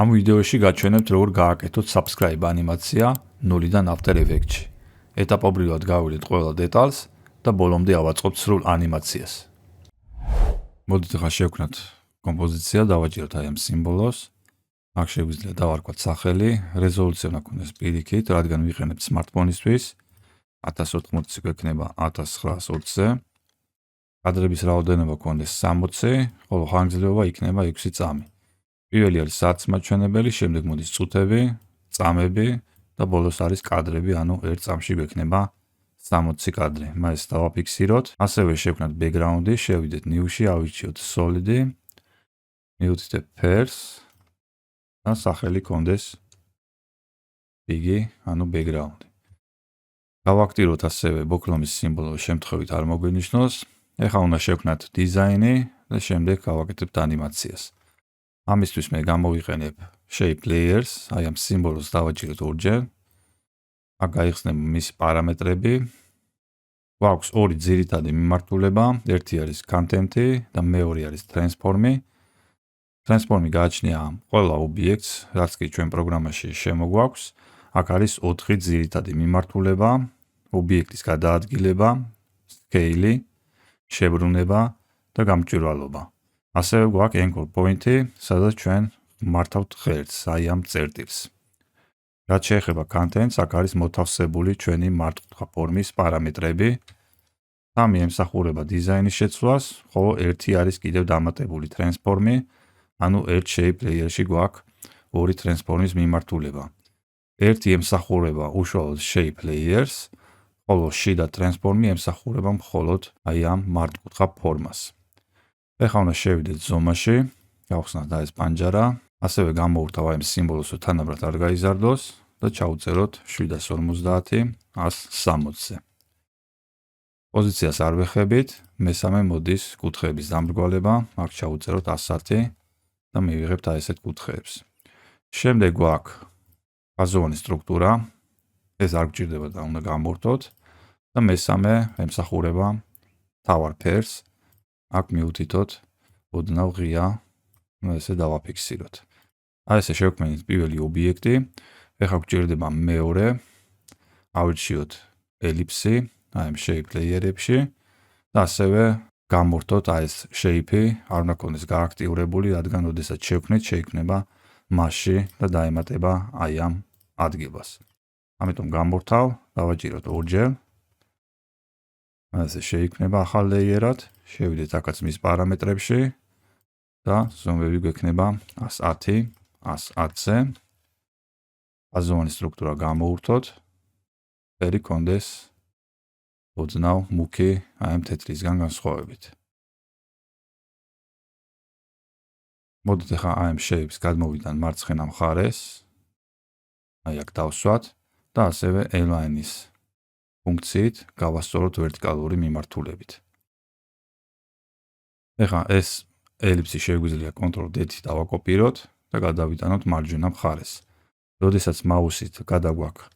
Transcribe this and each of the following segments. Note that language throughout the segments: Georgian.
ამ ვიდეოში გაჩვენებთ როგორ გააკეთოთ subscribe ანიმაცია ნულიდან After Effects-ში. ეტაპობრივად გავიდეთ ყველა დეტალს და ბოლომდე ავაწყობთ სრულ ანიმაციას. მოდით ახლა შევქმნათ კომპოზიცია, დავაჭიროთ აი ამ სიმბოლოს. აქ შეგვიძლია დავარქვათ სახელი, რეზოლუცია უნდა ქონდეს პირიქით, რადგან ვიყენებთ smartphone-ისთვის. 1080-ზე გვექნება 1920-ზე. კადრების რაოდენობა ქონდეს 60, ხოლო ხანგრძლივობა იქნება 6 წამი. პირველი არის საწმაჩვენებელი, შემდეგ მოდის წუთები, წამები და ბოლოს არის კადრები, ანუ ერთ წამში გვექნება 60 კადრი. მას დავაფიქსიროთ. ასევე შევქმნათ background-ი, შევიდეთ new-ში, ავირჩიოთ solid-ი, მივუთითებ pairs და სახელი ქონდეს big-ი, ანუ background-ი. გავაქტიროთ ასევე ბოქლომის სიმბოლო შემთხვევით არ მოგვინიშნოს. ეხლა უნდა შევქმნათ დიზაინი და შემდეგ გავაკეთებთ ანიმაციას. ამისთვის მე გამოვიყენებ shape layers, აი ამ სიმბოლოს დავაჭიროთ ორჯერ. აქ გაიხსნება მისი პარამეტრები. გვაქვს ორი ძირითადი მიმართულება, ერთი არის content-ი და მეორე არის transform-ი. Transform-ი გააჩნია ყველა ობიექტს, რაც კი ჩვენ პროგრამაში შემოგვაქვს. აქ არის 4 ძირითადი მიმართულება, ობიექტის გადაადგილება, scale-ი, შებრუნება და გამჭვირვალობა. ასევე გვაქვს anchor point-ი, სადაც ჩვენ მართავთ ღერძს, აი ამ წერტილს. რაც შეეხება content-ს, აქ არის მოთავსებული ჩვენი მართკუთხა ფორმის პარამეტრები. 3 ემსახურება დიზაინის შეცვლას, ხოლო 1 არის კიდევ დამატებული transform-ი, ანუ ერთ shape layer-ში გვაქვს 2 transform-ის მიმართულება. 1 ემსახურება უშუალოდ shape layers, ხოლო შიდა transform-ი ემსახურება მხოლოდ აი ამ მართკუთხა ფორმას. ეხლა უნდა შევიდეთ ზომაში, გავხსნათ ეს პანჯარა, ასევე გამოვურთავ აი ამ სიმბოლოს, რომ თანაბრად არ გაიზარდოს და ჩავუწეროთ 750 160-ზე. პოზიციას არ ვეხებით, მესამე მოდის კუთხეების დამრგვალება, აქ ჩავუწეროთ 110 და მივიღებთ აი ესეთ კუთხეებს. შემდეგ გვაქვს ფაზოვანი სტრუქტურა, ეს არ გჭირდება და უნდა გამოვურთოთ და მესამე ემსახურება მთავარ ფერს. აქ მივუთითოთ ოდნავ ღია, ესე დავაფიქსიროთ. აი ესე შევქმნით პირველი ობიექტი. ეხლა გვჭირდება მეორე. ავირჩიოთ ელიფსი, აი ამ shape layer-ებში და ასევე გამოვურთოთ აი ეს shape-ი, არ უნდა ქონდეს გააქტიურებული, რადგან ოდესაც შევქმნით, შეიქმნება მასში და დაემატება აი ამ ადგილას. ამიტომ გამოვურთავ, დავაჭიროთ ორჯერ. ასე შეიქმნება ახალ layer-ად. შევიდეთ აქაც მის პარამეტრებში და ზომები გვექნება 110, 110-ზე. ფაზოვანი სტრუქტურა გამოვურთოთ. ფერი კონდეს ოდნავ მუქი, აი ამ თეთრისგან განსხვავებით. მოდით ახლა აი ამ shape-ს გადმოვიდან მარცხენა მხარეს. აი აქ დავსვათ და ასევე align-ის ფუნქციით გავასწოროთ ვერტიკალური მიმართულებით. ეხლა ეს ელიფსი შეგვიძლია Ctrl-D-ით დავაკოპიროთ და გადავიტანოთ მარჯვენა მხარეს. როდესაც მაუსით გადაგვაქვს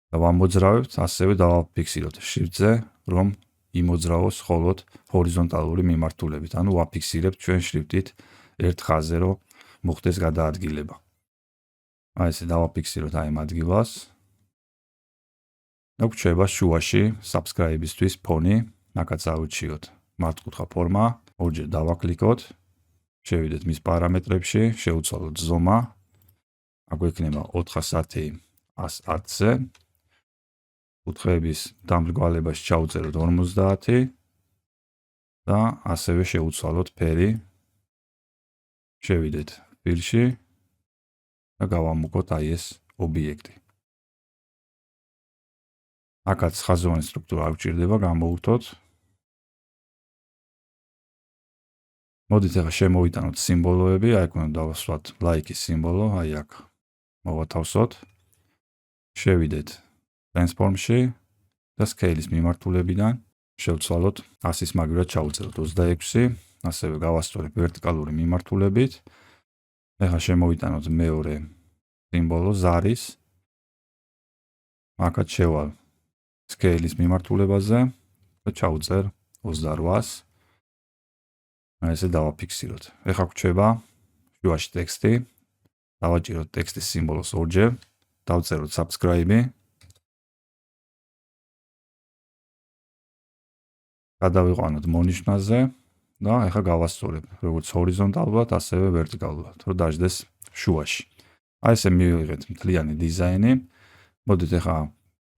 და ვამოძრავებთ, ასევე დავაფიქსიროთ Shift-ზე, რომ იმოძრავოს მხოლოდ ჰორიზონტალური მიმართულებით, ანუ ვაფიქსირებთ ჩვენ შრიფტით ერთ ხაზზე, რომ მოხდეს გადაადგილება. აი ესე დავაფიქსიროთ აი ამ ადგილას. და გვჭირდება შუაში subscribe-ისთვის ფონი, აქაც ავირჩიოთ მართკუთხა ფორმა, ორჯერ დავაკლიკოთ, შევიდეთ მის პარამეტრებში, შევუცვალოთ ზომა, აქ გვექნება 410, 110-ზე. კუთხეების დამრგვალებაში ჩავუწეროთ 50 და ასევე შევუცვალოთ ფერი, შევიდეთ ფილში და გავამუქოთ აი ეს ობიექტი. აქაც ხაზოვანი სტრუქტურა არ გვჭირდება, გამოვურთოთ. მოდით ახლა შემოვიტანოთ სიმბოლოები, აი აქ უნდა დავასვათ like-ის სიმბოლო, აი აქ მოვათავსოთ. შევიდეთ transform-ში და scale-ის მიმართულებიდან შევცვალოთ 100-ის მაგივრად ჩავუწეროთ 26, ასევე გავასწორებ ვერტიკალური მიმართულებით. ეხლა შემოვიტანოთ მეორე სიმბოლო ზარის. აქაც შევალ scale-ის მიმართულებაზე და ჩავუწერ 28-ს. ესე დავაფიქსიროთ. ეხლა გვჭირდება შუაში ტექსტი. დავაჭიროთ ტექსტის სიმბოლოს ორჯერ, დავწეროთ subscribe-ი. გადავიყვანოთ მონიშნაზე და ახლა გავასწორებ როგორც ჰორიზონტალურად, ასევე ვერტიკალურად, რომ დაждდეს შუაში. აი ესე მივიღეთ მთლიანი დიზაინი. მოდით ახლა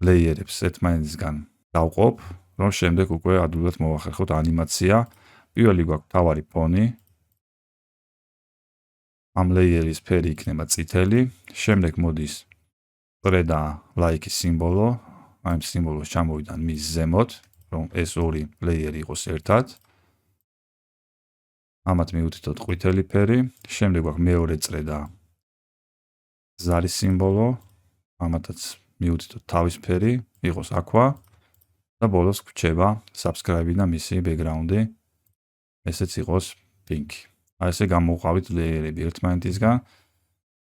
ლეიერებს ერთმანეთისგან დავყოფ, რომ შემდეგ უკვე ადვილად მოვახერხოთ ანიმაცია. პირველი გვაქვს მთავარი ფონი. ამ ლეიერის ფერი იქნება წითელი, შემდეგ მოდის წრე და ლაიკის სიმბოლო, აი ამ სიმბოლოს ჩამოვიდან მის ზემოთ, რომ ეს ორი ლეიერი იყოს ერთად. ამათ მივუთითოთ ყვითელი ფერი, შემდეგ გვაქვს მეორე წრე და ზარის სიმბოლო, ამათაც მივუთითოთ თავის ფერი, იყოს აქვა და ბოლოს გვჩება subscribe და მისი background-ი, ესეც იყოს პინკი. აი ესე გამოვყავით ლეიერები ერთმანეთისგან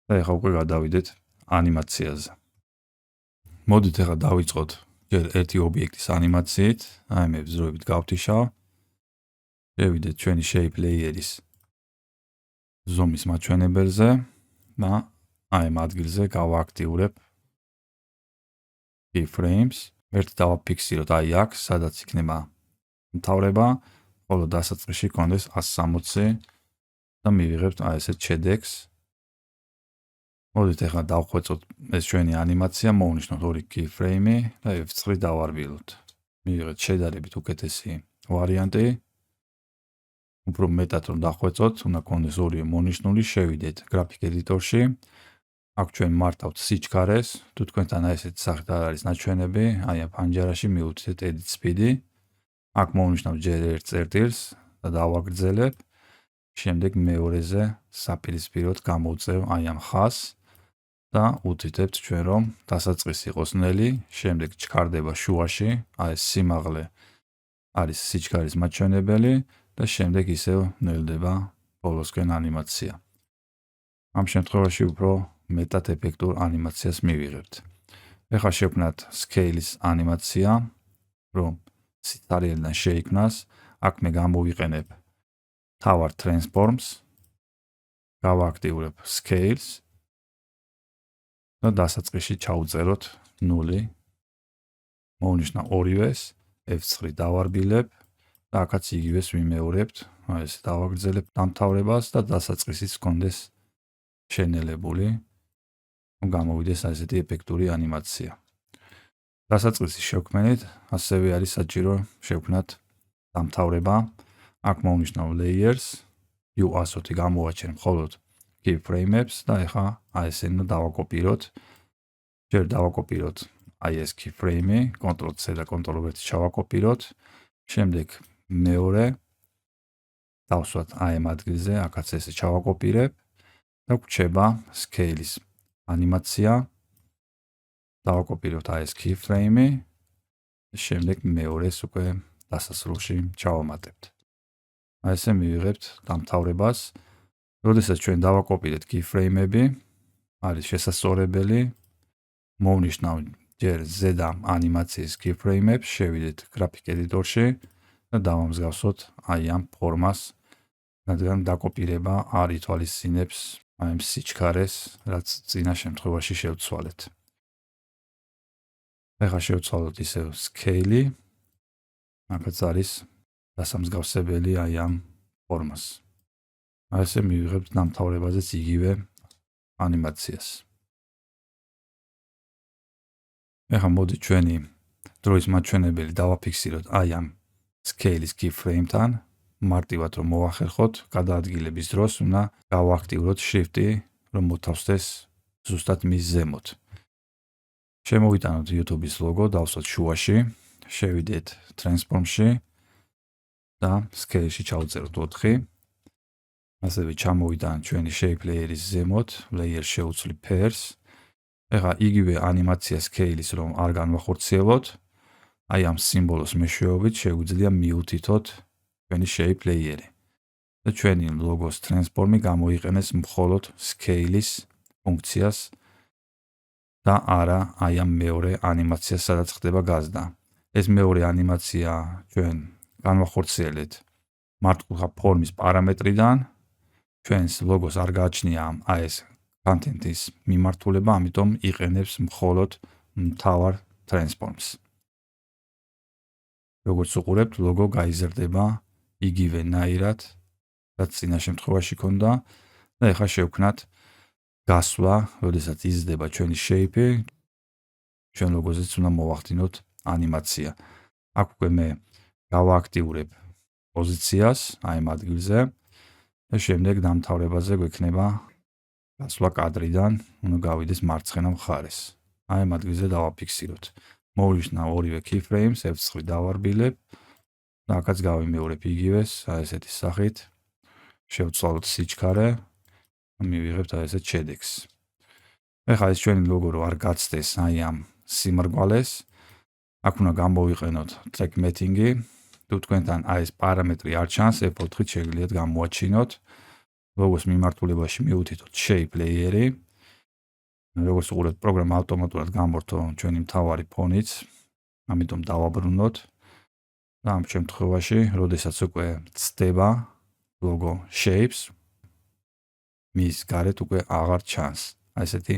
და ახლა უკვე გადავიდეთ ანიმაციაზე. მოდით ახლა დავიწყოთ ჯერ ერთი ობიექტის ანიმაციით, აი მე ვზროებით გავთიშავ. შევიდეთ ჩვენი shape layer-ის ზომის მაჩვენებელზე და აი ამ ადგილზე გავააქტიურებ keyframes. ერთი დავაფიქსიროთ აი აქ, სადაც იქნება მთავრება, ხოლო დასაწყისში კონდეს 160 და მივიღებთ აი ესეთ შედეგს. მოდით ახლა დავხვეწოთ ეს ჩვენი ანიმაცია, მოვნიშნოთ ორი keyframe და F9 დავარბილოთ. მივიღეთ შედარებით უკეთესი ვარიანტი. უფრო მეტად რომ დახვეწოთ, უნდა კონდეს ორივე მონიშნული, შევიდეთ graphic editor-ში. აქ ჩვენ მართავთ სიჩქარეს, თუ თქვენთან აი ესეთი სახით არ არის ნაჩვენები, აი ამ პანჯარაში მივუთითეთ edit speed-ი. აქ მოვნიშნავ ჯერ ერთ წერტილს და დავაგრძელებ. შემდეგ მეორეზე საპირისპიროდ გამოვწევ აი ამ ხაზს და უთითებთ ჩვენ რომ დასაწყისი იყოს ნელი, შემდეგ ჩქარდება შუაში, აი ეს სიმაღლე არის სიჩქარის მაჩვენებელი და შემდეგ ისევ ნელდება ბოლოსკენ ანიმაცია. ამ შემთხვევაში უფრო მეტად ეფექტურ ანიმაციას მივიღებთ. ეხლა შევქმნათ scale-ის ანიმაცია, რომ სიცარიელიდან შეიქმნას. აქ მე გამოვიყენებ მთავარ transforms, გავააქტიურებ scales და დასაწყისში ჩავწეროთ 0. მოვნიშნავ ორივეს, F9 დავარბილებ და აქაც იგივეს ვიმეორებთ, აი ეს დავაგრძელებ დამთავრებას და დასაწყისიც კონდეს შენელებული. გამოვიდეს აი ესეთი ეფექტური ანიმაცია. დასაწყისის შექმნით ასევე არის საჭირო შევქმნათ დამთავრება. აქ მოვნიშნავ layers, U100 გამოვაჩენ მხოლოდ keyframe-ებს და ახლა აი ესე უნდა დავაკოპიროთ. ჯერ დავაკოპიროთ აი ეს keyframe-ი, Ctrl+C და Ctrl+V ჩავაკოპიროთ. შემდეგ მეორე დავსვათ აი ამ ადგილზე, აქაც ესე ჩავაკოპირებ და გვჩება scale-ის ანიმაცია. დავაკოპიროთ აი ეს keyframe-ი, შემდეგ მეორეს უკვე დასასრულში ჩავამატებთ. აი ესე მივიღებთ დამთავრებას. როდესაც ჩვენ დავაკოპირეთ keyframe-ები, არის შესასწორებელი. მოვნიშნავ ჯერ ზედა ანიმაციის keyframe-ებს, შევიდეთ graphic editor-ში და დავამსგავსოთ აი ამ ფორმას, რადგან დაკოპირება არ ითვალისწინებს აი ამ სიჩქარეს, რაც წინა შემთხვევაში შევცვალეთ. ახლა შევცვალოთ ისევ scale-ი. აქაც არის დასამსგავსებელი აი ამ ფორმას. აი ესე მივიღებთ დამთავრებაზეც იგივე ანიმაციას. ახლა მოდი ჩვენი დროის მაჩვენებელი დავაფიქსიროთ აი ამ scale-ის keyframe-თან. მარტივად რომ მოვახერხოთ, გადაადგილების დროს უნდა გავააქტიუროთ shift-ი, რომ მოთავსდეს ზუსტად მის ზემოთ. შემოვიტანოთ YouTube-ის ლოგო, დავსვათ შუაში, შევიდეთ transform-ში და scale-ში ჩავწეროთ 4. ასევე ჩამოვიტანოთ ჩვენი shape layer-ის ზემოთ, layer შევცვლი pairs. ეხლა იგივე ანიმაცია scale-ის რომ არ განვახორციელოთ, აი ამ სიმბოლოს მეშვეობით შეგვიძლია მიუთითოთ ჩვენი shape layer-ი. და ჩვენი ლოგოს transform-ი გამოიყენეს მხოლოდ scale-ის ფუნქციას და არა აი ამ მეორე ანიმაციას, სადაც ხდება გაზრდა. ეს მეორე ანიმაცია ჩვენ განვახორციელეთ მართკუთხა ფორმის პარამეტრიდან. ჩვენს ლოგოს არ გააჩნია აი ეს content-ის მიმართულება, ამიტომ იყენებს მხოლოდ მთავარ transforms. როგორც უყურებთ, ლოგო გაიზრდება იგივენაირად, რაც წინა შემთხვევაში ქონდა და ეხლა შევქნათ გასვლა, როდესაც იზრდება ჩვენი shape-ი, ჩვენ ლოგოზეც უნდა მოვახდინოთ ანიმაცია. აქ უკვე მე გავააქტიურებ პოზიციას, აი ამ ადგილზე და შემდეგ დამთავრებაზე გვექნება გასვლა კადრიდან, უნდა გავიდეს მარცხენა მხარეს. აი ამ ადგილზე დავაფიქსიროთ. მოვნიშნა ორივე keyframes, F9 დავარბილებ და აქაც გავიმეორებ იგივეს, აი ესეთი სახით. შევცვალოთ სიჩქარე და მივიღებთ აი ესეთ შედეგს. ეხლა ეს ჩვენი ლოგო რო არ გაცდეს აი ამ სიმრგვალეს, აქ უნდა გამოვიყენოთ track matching-ი. თუ თქვენთან აი ეს პარამეტრი არ ჩანს, F4-ით შეგიძლიათ გამოაჩინოთ. ლოგოს მიმართულებაში მივუთითოთ shape layer-ი. როგორც უყურებთ, პროგრამა ავტომატურად გამორთო ჩვენი მთავარი ფონიც, ამიტომ დავაბრუნოთ და ამ შემთხვევაში, როდესაც უკვე ცდება logo shapes, მის გარეთ უკვე აღარ ჩანს. აი ესეთი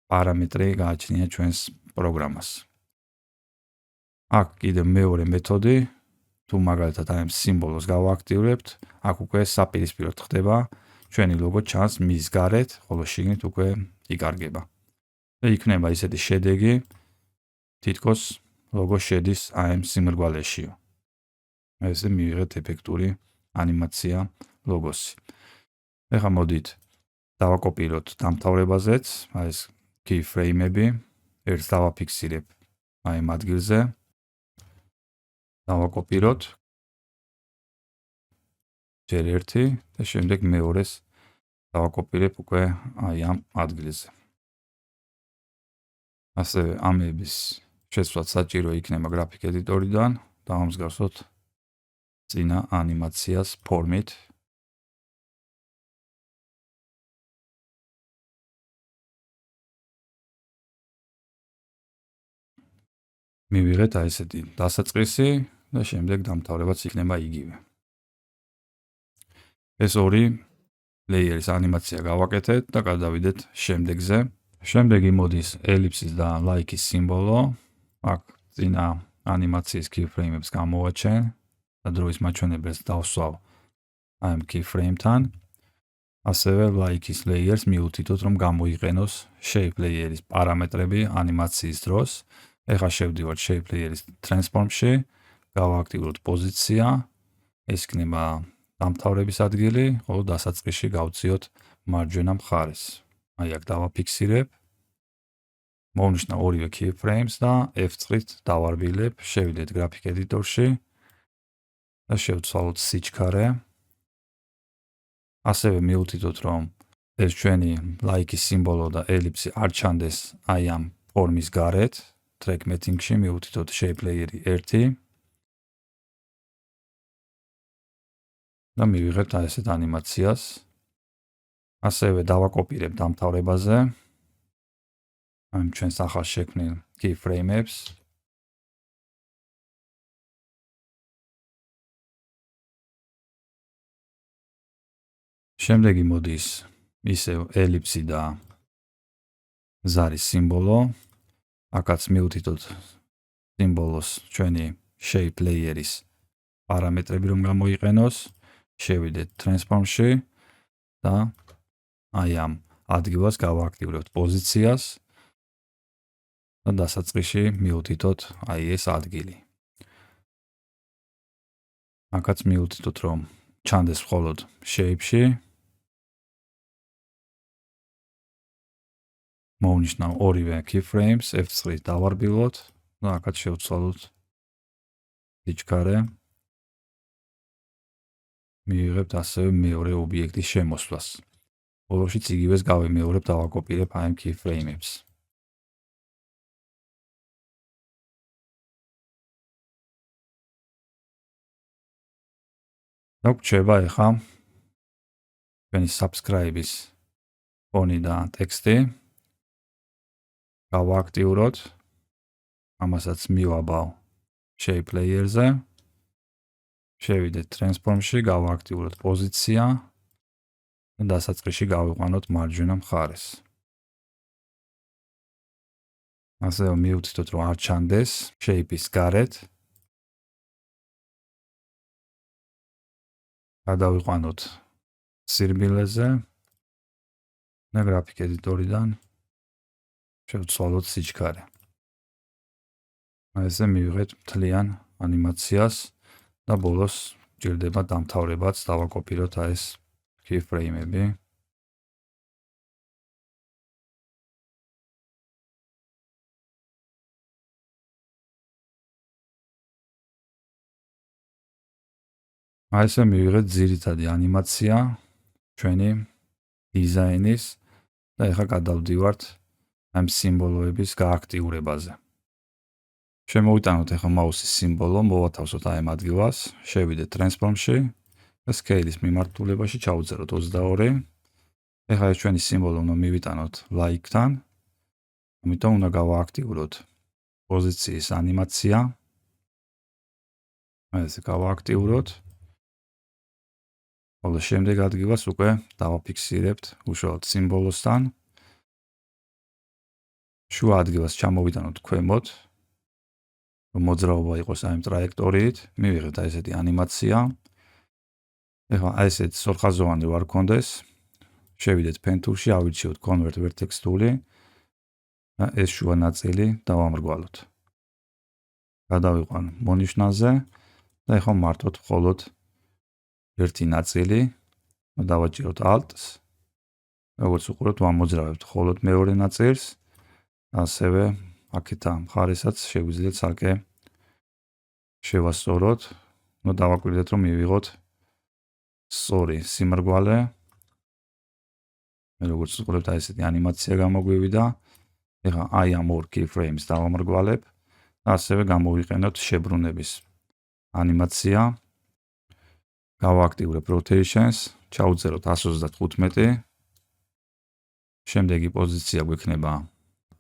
პარამეტრი გააჩნია ჩვენს პროგრამას. აქ კიდე მეორე მეთოდი, თუ მაგალითად აი ამ სიმბოლოს გავააქტიურებთ, აქ უკვე საპირისპიროდ ხდება ჩვენი ლოგო ჩანს მის გარეთ, ხოლო შიგნით უკვე იკარგება. და იქნება ისეთი შედეგი, თითქოს ლოგო შედის აი ამ სიმრგვალეშიო. ესე მივიღეთ ეფექტური ანიმაცია ლოგოსი. ეხლა მოდით დავაკოპიროთ დამთავრებაზეც, აი ეს keyframe-ები, ერთს დავაფიქსირებ აი ამ ადგილზე. დავაკოპიროთ ჯერ ერთი და შემდეგ მეორეს დავაკოპირებ უკვე აი ამ ადგილზე. ასევე ამების შეცვლაც საჭირო იქნება graphic editor-დან, დავამსგავსოთ წინა ანიმაციას ფორმით. მივიღეთ აი ესეთი დასაწყისი და შემდეგ დამთავრებაც იქნება იგივე. ეს ორი layer-ის ანიმაცია გავაკეთეთ და გადავიდეთ შემდეგზე. შემდეგი მოდის ellipsis და like-ის სიმბოლო. აქ წინა ანიმაციის keyframe-ებს გამოვაჩენ და დროის მაჩვენებელს დავსვავ აი ამ keyframe-თან. ასევე like-ის layers მიუთითოთ, რომ გამოიყენოს shape layer-ის პარამეტრები ანიმაციის დროს. ეხლა შევდივართ shape layer-ის transform-ში, გავააქტიუროთ პოზიცია, ეს იქნება დამთავრების ადგილი, ხოლო დასაწყისში გავწიოთ მარჯვენა მხარეს. აი აქ დავაფიქსირებ. მოვნიშნა ორივე keyframes და F9-ით დავარბილებ, შევიდეთ graphic editor-ში და შევცვალოთ სიჩქარე. ასევე მიუთითოთ, რომ ეს ჩვენი like-ის სიმბოლო და ellipse არ ჩანდეს აი ამ ფორმის გარეთ. track matching-ში მიუთითოთ shape layer-ი 1 და მივიღებთ აი ესეთ ანიმაციას. ასევე დავაკოპირებ დამთავრებაზე ამ ჩვენს ახალ შექმნილ keyframe-ებს. შემდეგი მოდის ისევ ellipse და ზარის სიმბოლო. აქაც მიუთითოთ სიმბოლოს ჩვენი shape layer-ის პარამეტრები რომ გამოიყენოს. შევიდეთ transform-ში და აი ამ ადგილას გავააქტიურებთ პოზიციას და დასაწყისში მიუთითოთ აი ეს ადგილი. აქაც მიუთითოთ, რომ ჩანდეს მხოლოდ shape-ში. მოვნიშნავ ორივე keyframes, F9-ით დავარბილოთ და აქაც შევცვალოთ სიჩქარე. მივიღებთ ასევე მეორე ობიექტის შემოსვლას. ბოლოშიც იგივეს გავიმეორებ, დავაკოპირებ აი ამ keyframe-ებს. და გვჭირდება ახლა ჩვენი subscribe-ის ფონი და ტექსტი. გავააქტიუროთ. ამასაც მივაბავ shape layer-ზე. შევიდეთ transform-ში, გავააქტიუროთ პოზიცია და დასაწყისში გავიყვანოთ მარჯვენა მხარეს. ასევე მივუწოდოთ, რომ არ ჩანდეს shape-ის გარეთ. გადავიყვანოთ სირბილეზე და graphic editor-დან შევცვალოთ სიჩქარე. ესე მივიღეთ მთლიან ანიმაციას და ბოლოს ჭირდება დამთავრებაც, დავაკოპიროთ ეს keyframe-ები. ესე მივიღეთ ძირითადი ანიმაცია ჩვენი დიზაინის და ეხლა გადავდივართ ამ სიმბოლოების გააქტიურებაზე. შემოვიტანოთ ეხლა მაუსის სიმბოლო, მოვათავსოთ აი ამ ადგილას, შევიდეთ transform-ში და scale-ის მიმართულებაში ჩავუწეროთ 22. ეხლა ეს ჩვენი სიმბოლო უნდა მივიტანოთ like-თან, ამიტომ უნდა გავააქტიუროთ პოზიციის ანიმაცია. ესე გავააქტიუროთ. ხოლო შემდეგ ადგილას უკვე დავაფიქსირებთ უშუალოდ სიმბოლოსთან. შუა ადგილას ჩამოვიტანოთ ქვემოთ, რომ მოძრაობა იყოს აი ამ ტრაექტორიით, მივიღეთ აი ესეთი ანიმაცია. ეხლა აი ესეთი სწორხაზოვანი ვარ გქონდეს, შევიდეთ pen tool-ში, ავირჩიოთ convert vertex tool-ი და ეს შუა ნაწილი დავამრგვალოთ. გადავიყვან მონიშნაზე და ეხლა მარტოთ მხოლოდ ერთი ნაწილი, დავაჭიროთ alt-ს. როგორც უყურებთ, ვამოძრავებთ მხოლოდ მეორე ნაწილს. ასევე აქეთა მხარესაც შეგვიძლია ცალკე შევასწოროთ. უნდა დავაკვირდეთ, რომ მივიღოთ სწორი სიმრგვალე. მე როგორც უყურებთ, აი ესეთი ანიმაცია გამოგვივიდა. ეხლა აი ამ ორ keyframes დავამრგვალებ და ასევე გამოვიყენოთ შებრუნების ანიმაცია. გავააქტიურებ rotations, ჩავუწეროთ 135. შემდეგი პოზიცია გვექნება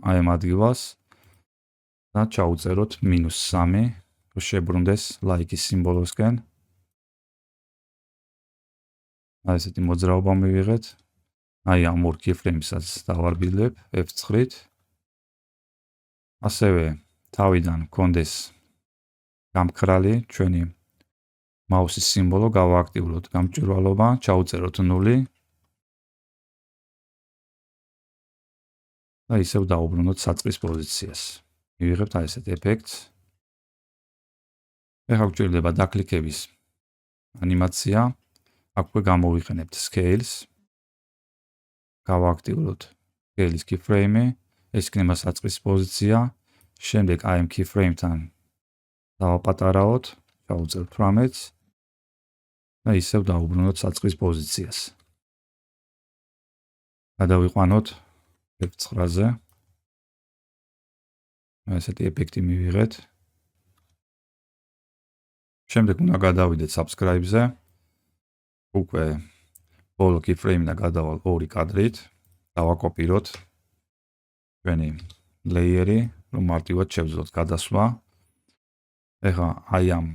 აი ამ ადგილას და ჩავუწეროთ -3, რომ შებრუნდეს like-ის სიმბოლოსკენ. აი ესეთი მოძრაობა მივიღეთ. აი ამ ორ keyframes-საც დავარბილებ F9-ით. ასევე თავიდან გქონდეს გამქრალი ჩვენი მაუსის სიმბოლო, გავააქტიუროთ გამჭვირვალობა, ჩავუწეროთ 0 და ისევ დაუბრუნოთ საწყის პოზიციას. მივიღებთ აი ესეთ ეფექტს. ეხლა გვჭირდება დაკლიკების ანიმაცია. აქვე გამოვიყენებთ scales. გავააქტიუროთ scale-ის keyframe-ი, ეს იქნება საწყის პოზიცია. შემდეგ აი ამ keyframe-თან დავაპატარავოთ, ჩავუწერთ 18-ს და ისევ დაუბრუნოთ საწყის პოზიციას. გადავიყვანოთ F9-ზე. ესეთი ეფექტი მივიღეთ. შემდეგ უნდა გადავიდეთ subscribe-ზე. უკვე ბოლო keyframe-და გადავალ 2 კადრით. დავაკოპიროთ ჩვენი layer-ი, რომ მარტივად შევძლოთ გადასვლა. ეხლა აი ამ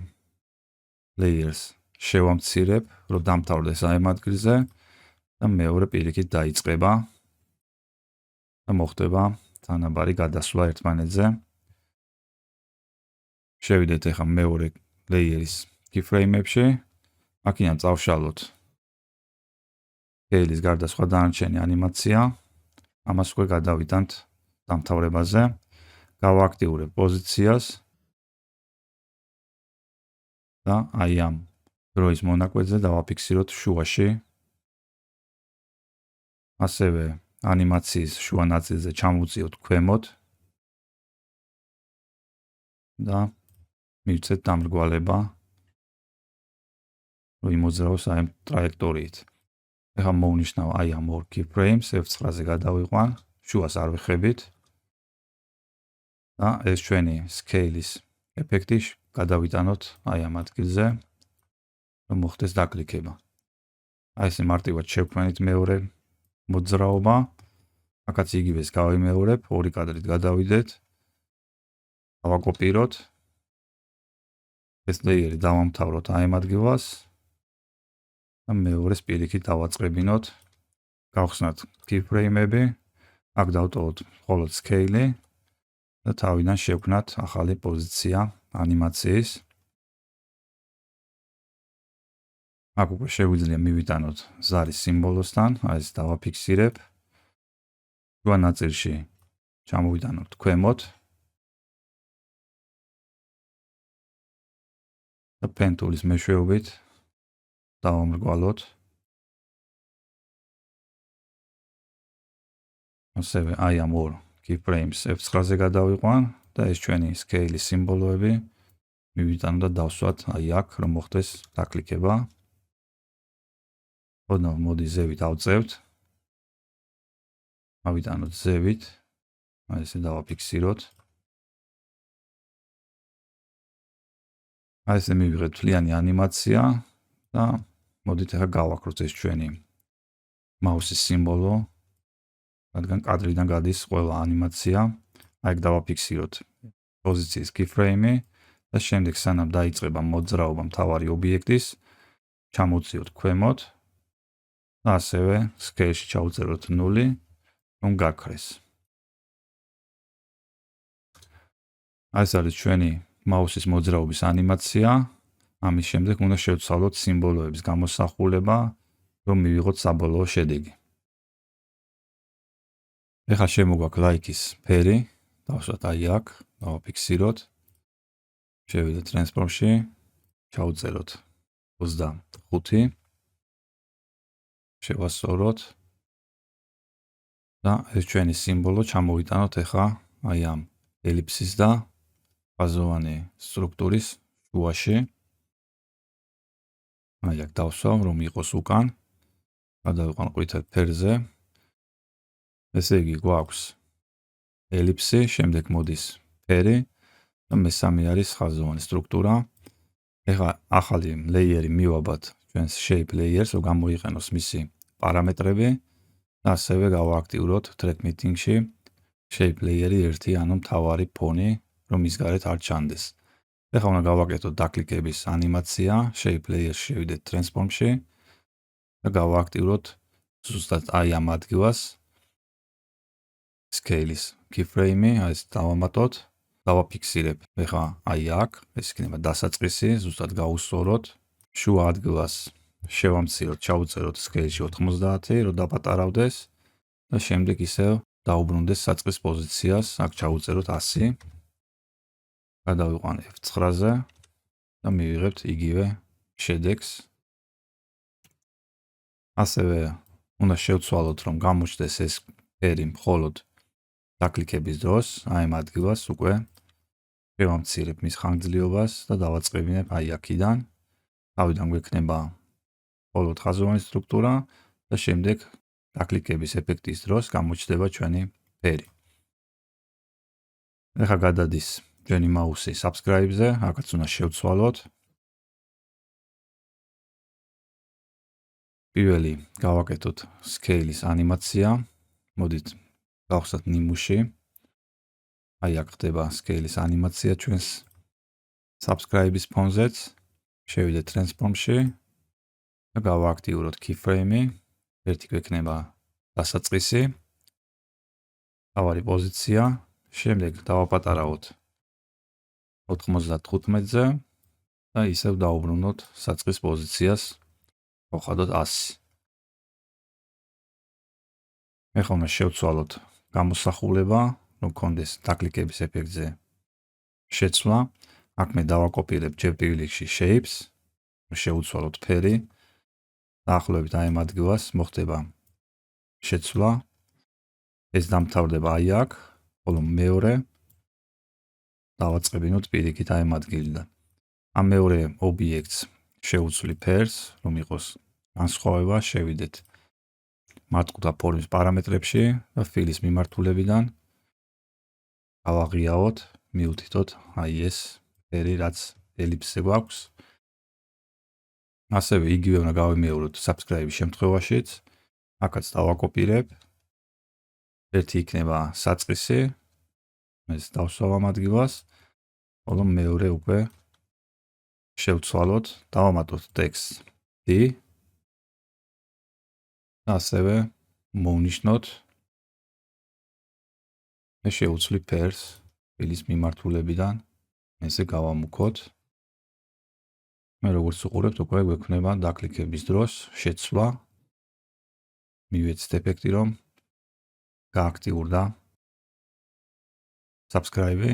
layers შევამცირებ, რომ დამთავრდეს აი ამ ადგილზე და მეორე პირიქით დაიწყება და მოხდება თანაბარი გადასვლა ერთმანეთზე. შევიდეთ ეხლა მეორე layer-ის keyframe-ებში. აქედან წავშალოთ scale-ის გარდა სხვა დანარჩენი ანიმაცია. ამას უკვე გადავიტანთ დამთავრებაზე. გავააქტიურებ პოზიციას და აი ამ დროის მონაკვეთზე დავაფიქსიროთ შუაში. ასევე ანიმაციის შუა ნაწილზე ჩამოვწიოთ ქვემოთ და მივცეთ დამრგვალება, რომ იმოძრავოს აი ამ ტრაექტორიით. ეხლა მოვნიშნავ აი ამ ორ keyframes, F9-ზე გადავიყვან, შუას არ ვიხებით და ეს ჩვენი scale-ის ეფექტი გადავიტანოთ აი ამ ადგილზე, რომ მოხდეს დაკლიკება. აი ესე მარტივად შევქმნით მეორე მოძრაობა. აქაც იგივეს გავიმეორებ, 2 კადრით გადავიდეთ. დავაკოპიროთ. ეს layer-ი დავამთავროთ აი ამ ადგილას და მეორეს პირიქით დავაწყებინოთ გავხსნათ keyframe-ები, აქ დავტოვოთ მხოლოდ scale და თავიდან შევქმნათ ახალი პოზიცია ანიმაციის. აქ უკვე შეგვიძლია მივიტანოთ ზარის სიმბოლოსთან, აი ეს დავაფიქსირებ. შუა ნაწილში ჩამოვიტანოთ ქვემოთ და pen tool-ის მეშვეობით დავამრგვალოთ. ასევე აი ამ ორ keyframes F9-ზე გადავიყვან და ეს ჩვენი scale-ის სიმბოლოები მივიტანოთ და დავსვათ აი აქ, რომ მოხდეს დაკლიკება. ოდნავ მოდი ზევით ავწევთ. ავიტანოთ ზევით. აი ესე დავაფიქსიროთ. აი ესე მივიღეთ მთლიანი ანიმაცია და მოდით ახლა გავაკროთ ეს ჩვენი მაუსის სიმბოლო. რადგან კადრიდან გადის ყველა ანიმაცია. აი ეგ დავაფიქსიროთ პოზიციის keyframe და შემდეგ სანამ დაიწყება მოძრაობა მთავარი ობიექტის, ჩამოვწიოთ ქვემოთ და ასევე scale-ში ჩავწეროთ 0, რომ გაქრეს. აი ეს არის ჩვენი მაუსის მოძრაობის ანიმაცია. ამის შემდეგ უნდა შევცვალოთ სიმბოლოების გამოსახულება, რომ მივიღოთ საბოლოო შედეგი. ეხლა შემოგვაქვს like-ის ფერი, დავსვათ აი აქ, დავაფიქსიროთ. შევიდეთ transform-ში, ჩავწეროთ 25. შევასწოროთ და ეს ჩვენი სიმბოლო ჩამოვიტანოთ ეხლა აი ამ ელიფსის და ფაზოვანი სტრუქტურის შუაში. აი აქ დავსვამ, რომ იყოს უკან. გადავიყვან ყვითელ ფერზე. ესე იგი გვაქვს ელიფსი, შემდეგ მოდის ფერი და მესამე არის ხაზოვანი სტრუქტურა. ეხლა ახალი ლეიერი მივაბად ჩვენს shape layers, რომ გამოიყენოს მისი პარამეტრები და ასევე გავააქტიუროთ thread meeting-ში shape layer-ი 1, ანუ მთავარი ფონი, რომ ის გარეთ არ ჩანდეს. ეხლა უნდა გავაკეთოთ დაკლიკების ანიმაცია, shape layer-ში შევიდეთ transform-ში და გავააქტიუროთ ზუსტად აი ამ ადგილას scale-ის keyframe-ი, აი ეს დავამატოთ, დავაფიქსირებ. ეხლა აი აქ, ეს იქნება დასაწყისი, ზუსტად გავუსწოროთ. შუა ადგილას შევამციროთ, ჩავუწეროთ scale-ში 90, რომ დაპატარავდეს და შემდეგ ისევ დაუბრუნდეს საწყის პოზიციას, აქ ჩავუწეროთ 100. გადავიყვან F9-ზე და მივიღებთ იგივე შედეგს. ასევე უნდა შევცვალოთ, რომ გამოჩნდეს ეს ფერი მხოლოდ დაკლიკების დროს, აი ამ ადგილას უკვე შევამცირებ მის ხანგრძლივობას და დავაწყებინებ აი აქედან. თავიდან გვექნება მხოლოდ ხაზოვანი სტრუქტურა და შემდეგ დაკლიკების ეფექტის დროს გამოჩნდება ჩვენი ფერი. ეხლა გადადის ჩვენი მაუსი subscribe-ზე, აქაც უნდა შევცვალოთ. პირველი გავაკეთოთ scale-ის ანიმაცია. მოდით გავხსნათ ნიმუში. აი აქ ხდება scale-ის ანიმაცია ჩვენს subscribe-ის ფონზეც. შევიდეთ transform-ში და გავააქტიუროთ keyframe-ი. ერთი გვექნება დასაწყისი, თავარი პოზიცია, შემდეგ დავაპატარავოთ 95-ზე და ისევ დაუბრუნოთ საწყის პოზიციას, გავხადოთ 100. ეხლა უნდა შევცვალოთ გამოსახულება, რომ გქონდეს დაკლიკების ეფექტზე შეცვლა. აქ მე დავაკოპირებ ჯერ პირველ რიგში shapes, შევუცვალოთ ფერი. დაახლოებით აი ამ ადგილას მოხდება შეცვლა. ეს დამთავრდება აი აქ, ხოლო მეორე დავაწყებინოთ პირიქით აი ამ ადგილიდან. ამ მეორე ობიექტს შევუცვლი ფერს, რომ იყოს განსხვავება, შევიდეთ მართკუთხა ფორმის პარამეტრებში და fill-ის მიმართულებიდან გავაღიავოთ, მივუთითოთ აი ეს ფერი, რაც ელიფსზე გვაქვს. ასევე იგივე უნდა გავიმეოროთ subscribe-ის შემთხვევაშიც. აქაც დავაკოპირებ. ერთი იქნება საწყისი, ეს დავსვავ ამ ადგილას, ხოლო მეორე უკვე შევცვალოთ, დავამატოთ text D და ასევე მოვნიშნოთ და შევუცვლი ფერს ფილის მიმართულებიდან, ესე გავამუქოთ. მე როგორც უყურებთ, უკვე გვექნება დაკლიკების დროს შეცვლა. მივეცეთ ეფექტი, რომ გააქტიურდა subscribe-ი.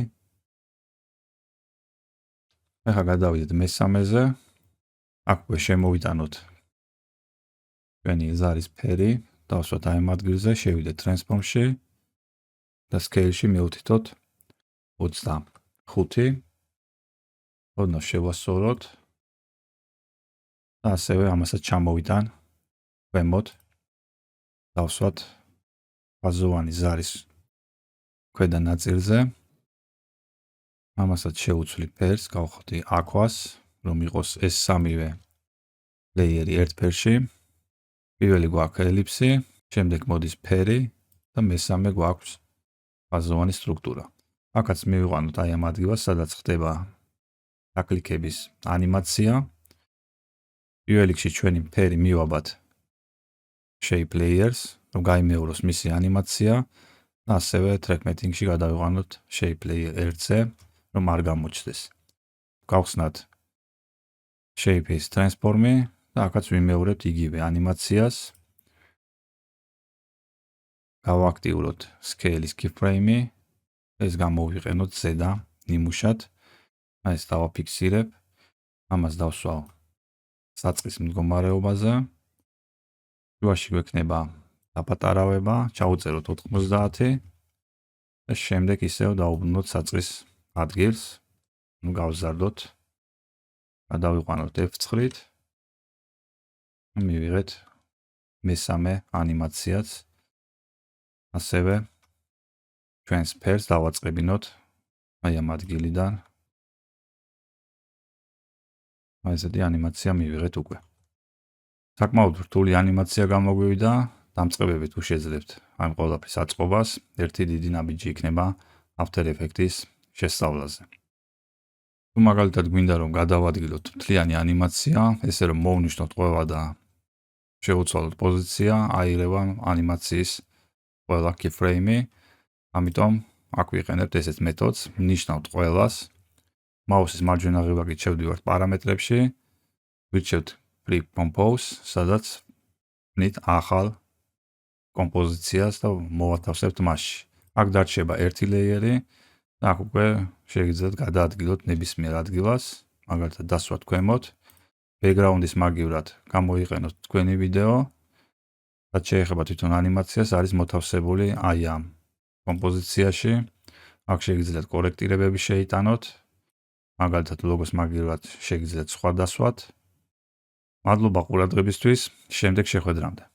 ახლა გადავიდეთ მესამეზე. აქ უკვე შემოვიტანოთ ჩვენი ზარის ფერი, დავსვათ აი ამ ადგილზე, შევიდეთ transform-ში და scale-ში მივუთითოთ 25. ოდნავ შევასწოროთ და ასევე ამასაც ჩამოვიტან ქვემოთ. დავსვათ ფაზოვანი ზარის ქვედა ნაწილზე. ამასაც შევუცვლი ფერს, გავხდი aqua-ს, რომ იყოს ეს სამივე ლეიერი ერთ ფერში. პირველი გვაქვს ელიფსი, შემდეგ მოდის ფერი და მესამე გვაქვს ფაზოვანი სტრუქტურა. აქაც მივიყვანოთ აი ამ ადგილას, სადაც ხდება დაკლიკების ანიმაცია. პირველ რიგში ჩვენი ფერი მივაბად shape layers, რომ გაიმეოროს მისი ანიმაცია და ასევე track mapping-ში გადავიყვანოთ shape layer 1-ზე, რომ არ გამოჩნდეს. გავხსნათ shape-ის transform-ი და აქაც ვიმეორებთ იგივე ანიმაციას. გავაქტიუროთ scale-ის keyframe-ი, ეს გამოვიყენოთ ზედა ნიმუშად. აი ეს დავაფიქსირებ, ამას დავსვავ საწყის მდგომარეობაზე. შუაში გვექნება დაპატარავება, ჩავუწეროთ 90 და შემდეგ ისევ დავუბრუნოთ საწყის ადგილს. გავზარდოთ, გადავიყვანოთ F9-ით. მივიღეთ მესამე ანიმაციაც. ასევე ჩვენს ფერს დავაწყებინოთ აი ამ ადგილიდან. აი ესეთი ანიმაცია მივიღეთ უკვე. საკმაოდ რთული ანიმაცია გამოგვივიდა, დამწყებებით უშეძლებთ ამ ყველაფრის აწყობას, ერთი დიდი ნაბიჯი იქნება After Effects-ის შესწავლაზე. თუ მაგალითად გვინდა რომ გადავადგილოთ მთლიანი ანიმაცია, ესე რომ მოვნიშნოთ ყველა და შევუცვალოთ პოზიცია, აირევა ანიმაციის ყველა keyframe-ი, ამიტომ აქ ვიყენებთ ესეთ მეთოდს, ნიშნავთ ყველას, მაუსის მარჯვენა ღილაკით შევდივართ პარამეტრებში, ვირჩევთ Free Compose, სადაც ვქნით ახალ კომპოზიციას და მოვათავსებთ მასში. აქ დარჩება ერთი ლეიერი და აქ უკვე შეგიძლიათ გადაადგილოთ ნებისმიერ ადგილას, მაგალითად დასვათ ქვემოთ, background-ის მაგივრად გამოიყენოთ თქვენი ვიდეო, რაც შეეხება თვითონ ანიმაციას, არის მოთავსებული აი ამ კომპოზიციაში. აქ შეგიძლიათ კორექტირებები შეიტანოთ, მაგალითად ლოგოს მაგივრად შეგიძლიათ სხვა დასვათ. მადლობა ყურადღებისთვის, შემდეგ შეხვედრამდე.